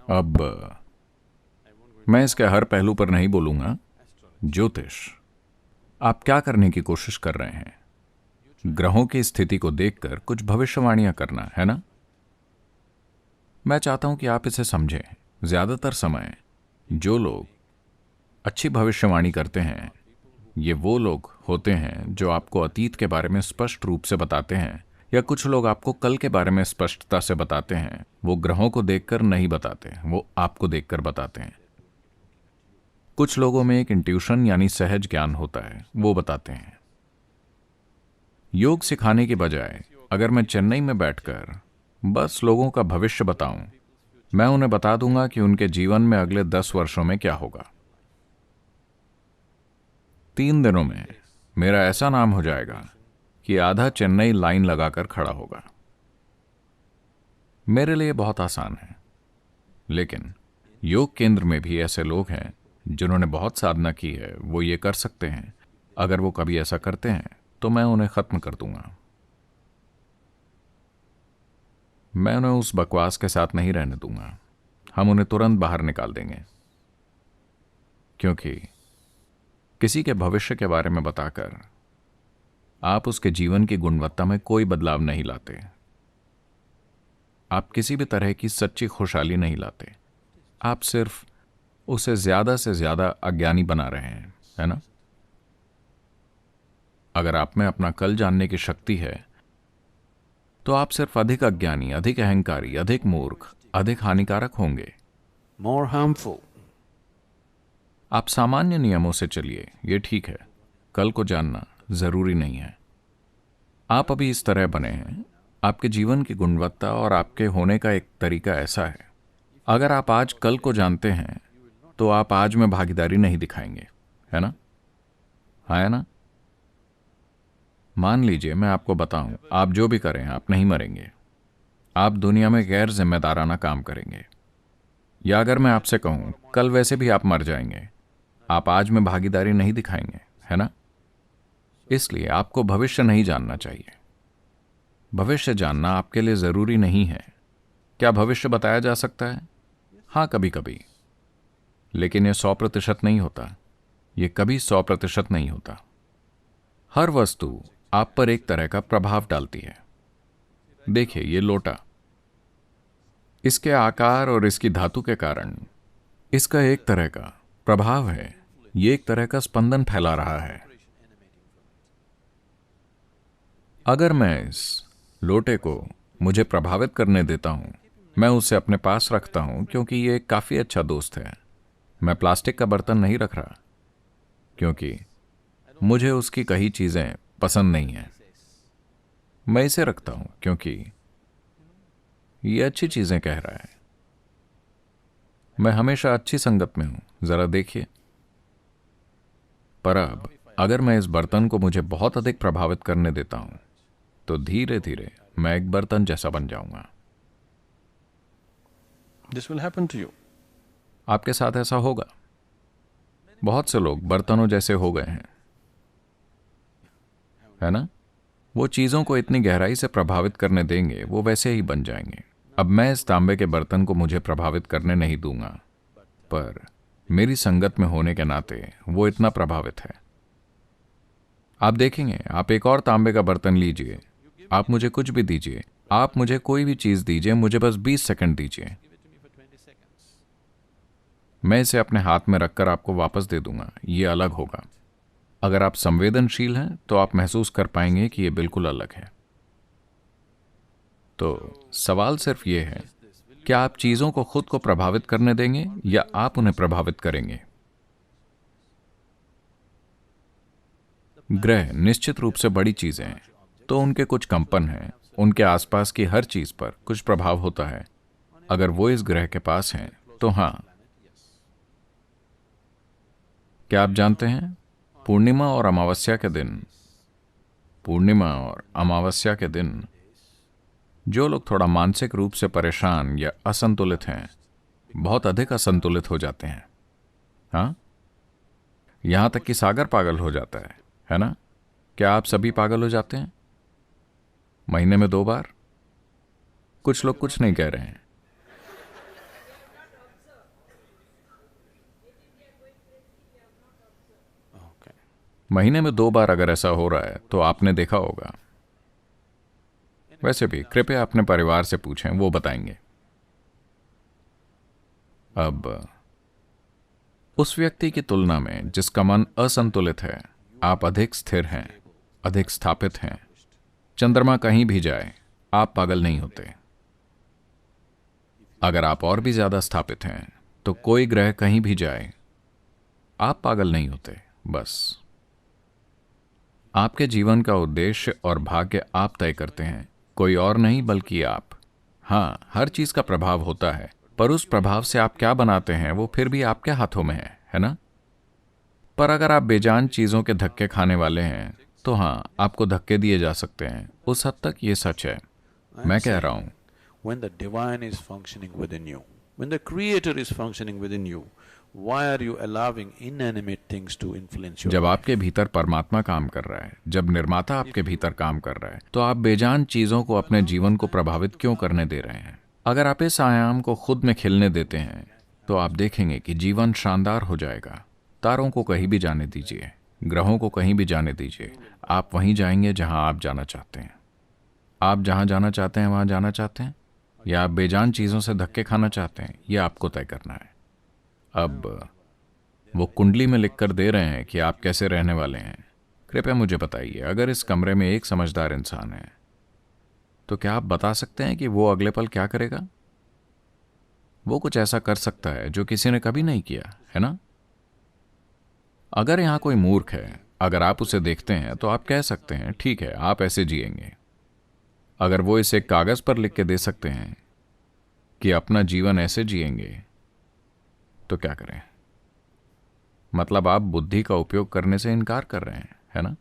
अब मैं इसके हर पहलू पर नहीं बोलूंगा। ज्योतिष, आप क्या करने की कोशिश कर रहे हैं? ग्रहों की स्थिति को देखकर कुछ भविष्यवाणियां करना, है ना? मैं चाहता हूं कि आप इसे समझें। ज्यादातर समय जो लोग अच्छी भविष्यवाणी करते हैं, ये वो लोग होते हैं जो आपको अतीत के बारे में स्पष्ट रूप से बताते हैं, या कुछ लोग आपको कल के बारे में स्पष्टता से बताते हैं। वो ग्रहों को देखकर नहीं बताते, वो आपको देखकर बताते हैं। कुछ लोगों में एक इंट्यूशन यानी सहज ज्ञान होता है, वो बताते हैं। योग सिखाने की बजाय अगर मैं चेन्नई में बैठकर बस लोगों का भविष्य बताऊं, मैं उन्हें बता दूंगा कि उनके जीवन में अगले 10 वर्षों में क्या होगा। 3 दिनों में मेरा ऐसा नाम हो जाएगा कि आधा चेन्नई लाइन लगाकर खड़ा होगा। मेरे लिए बहुत आसान है, लेकिन योग केंद्र में भी ऐसे लोग हैं जिन्होंने बहुत साधना की है, वो ये कर सकते हैं। अगर वो कभी ऐसा करते हैं तो मैं उन्हें खत्म कर दूंगा। मैं उन्हें उस बकवास के साथ नहीं रहने दूंगा। हम उन्हें तुरंत बाहर निकाल देंगे, क्योंकि किसी के भविष्य के बारे में बताकर आप उसके जीवन की गुणवत्ता में कोई बदलाव नहीं लाते। आप किसी भी तरह की सच्ची खुशहाली नहीं लाते। आप सिर्फ उसे ज्यादा से ज्यादा अज्ञानी बना रहे हैं, है ना? अगर आप में अपना कल जानने की शक्ति है, तो आप सिर्फ अधिक अज्ञानी, अधिक अहंकारी, अधिक मूर्ख, अधिक हानिकारक होंगे। more harmful. आप सामान्य नियमों से चलिए, ये ठीक है। कल को जानना जरूरी नहीं है। आप अभी इस तरह बने हैं। आपके जीवन की गुणवत्ता और आपके होने का एक तरीका ऐसा है। अगर आप आज कल को जानते हैं, तो आप आज में भागीदारी नहीं दिखाएंगे, है ना? हाँ, है ना? मान लीजिए मैं आपको बताऊं, आप जो भी करें आप नहीं मरेंगे। आप दुनिया में गैर जिम्मेदाराना काम करेंगे। या अगर मैं आपसे कहूं कल वैसे भी आप मर जाएंगे, आप आज में भागीदारी नहीं दिखाएंगे, है ना? इसलिए आपको भविष्य नहीं जानना चाहिए। भविष्य जानना आपके लिए जरूरी नहीं है। क्या भविष्य बताया जा सकता है? हाँ, कभी कभी। लेकिन यह 100% नहीं होता। यह कभी 100% नहीं होता। हर वस्तु आप पर एक तरह का प्रभाव डालती है। देखिए, ये लोटा, इसके आकार और इसकी धातु के कारण इसका एक तरह का प्रभाव है। ये एक तरह का स्पंदन फैला रहा है। अगर मैं इस लोटे को मुझे प्रभावित करने देता हूं, मैं उसे अपने पास रखता हूं क्योंकि ये एक काफी अच्छा दोस्त है। मैं प्लास्टिक का बर्तन नहीं रख रहा क्योंकि मुझे उसकी कई चीजें पसंद नहीं हैं। मैं इसे रखता हूं क्योंकि ये अच्छी चीजें कह रहा है। मैं हमेशा अच्छी संगत में हूं, जरा देखिए। पर अब अगर मैं इस बर्तन को मुझे बहुत अधिक प्रभावित करने देता हूं, तो धीरे धीरे मैं एक बर्तन जैसा बन जाऊंगा। This will happen to you. आपके साथ ऐसा होगा। बहुत से लोग बर्तनों जैसे हो गए हैं, है ना? वो चीजों को इतनी गहराई से प्रभावित करने देंगे, वो वैसे ही बन जाएंगे। अब मैं इस तांबे के बर्तन को मुझे प्रभावित करने नहीं दूंगा, पर मेरी संगत में होने के नाते वो इतना प्रभावित है। आप देखेंगे, आप एक और तांबे का बर्तन लीजिए, आप मुझे कुछ भी दीजिए, आप मुझे कोई भी चीज दीजिए, मुझे बस 20 सेकंड दीजिए, मैं इसे अपने हाथ में रखकर आपको वापस दे दूंगा। ये अलग होगा। अगर आप संवेदनशील हैं तो आप महसूस कर पाएंगे कि ये बिल्कुल अलग है। तो सवाल सिर्फ ये है, क्या आप चीजों को खुद को प्रभावित करने देंगे या आप उन्हें प्रभावित करेंगे? ग्रह निश्चित रूप से बड़ी चीजें हैं, तो उनके कुछ कंपन हैं। उनके आसपास की हर चीज पर कुछ प्रभाव होता है। अगर वो इस ग्रह के पास हैं, तो हां। क्या आप जानते हैं, पूर्णिमा और अमावस्या के दिन जो लोग थोड़ा मानसिक रूप से परेशान या असंतुलित हैं, बहुत अधिक असंतुलित हो जाते हैं। हाँ, यहां तक कि सागर पागल हो जाता है ना? क्या आप सभी पागल हो जाते हैं महीने में 2 बार? कुछ लोग कुछ नहीं कह रहे हैं। महीने में 2 बार अगर ऐसा हो रहा है तो आपने देखा होगा। वैसे भी कृपया अपने परिवार से पूछें, वो बताएंगे। अब उस व्यक्ति की तुलना में जिसका मन असंतुलित है, आप अधिक स्थिर हैं, अधिक स्थापित हैं। चंद्रमा कहीं भी जाए, आप पागल नहीं होते। अगर आप और भी ज्यादा स्थापित हैं तो कोई ग्रह कहीं भी जाए, आप पागल नहीं होते। बस आपके जीवन का उद्देश्य और भाग्य आप तय करते हैं, कोई और नहीं बल्कि आप। हाँ, हर चीज का प्रभाव होता है, पर उस प्रभाव से आप क्या बनाते हैं वो फिर भी आपके हाथों में है ना? पर अगर आप बेजान चीजों के धक्के खाने वाले हैं तो हाँ, आपको धक्के दिए जा सकते हैं। उस हद तक ये सच है। मैं कह रहा हूं, When the divine is functioning within you, when the creator is functioning within you, why are you allowing inanimate things to influence your जब life? आपके भीतर परमात्मा काम कर रहा है, जब निर्माता आपके भीतर काम कर रहा है, तो आप बेजान चीजों को अपने जीवन को प्रभावित क्यों करने दे रहे हैं? अगर आप इस आयाम को खुद में खिलने देते हैं तो आप देखेंगे कि जीवन शानदार हो जाएगा। तारों को कहीं भी जाने दीजिए, ग्रहों को कहीं भी जाने दीजिए, आप वहीं जाएंगे जहां आप जाना चाहते हैं। आप जहां जाना चाहते हैं वहां जाना चाहते हैं, या आप बेजान चीजों से धक्के खाना चाहते हैं, यह आपको तय करना है। अब वो कुंडली में लिखकर दे रहे हैं कि आप कैसे रहने वाले हैं। कृपया मुझे बताइए, अगर इस कमरे में एक समझदार इंसान है तो क्या आप बता सकते हैं कि वो अगले पल क्या करेगा? वो कुछ ऐसा कर सकता है जो किसी ने कभी नहीं किया, है ना? अगर यहां कोई मूर्ख है, अगर आप उसे देखते हैं तो आप कह सकते हैं ठीक है, आप ऐसे जिएंगे। अगर वो इसे कागज पर लिख के दे सकते हैं कि अपना जीवन ऐसे जिएंगे, तो क्या करें? मतलब आप बुद्धि का उपयोग करने से इनकार कर रहे हैं, है ना?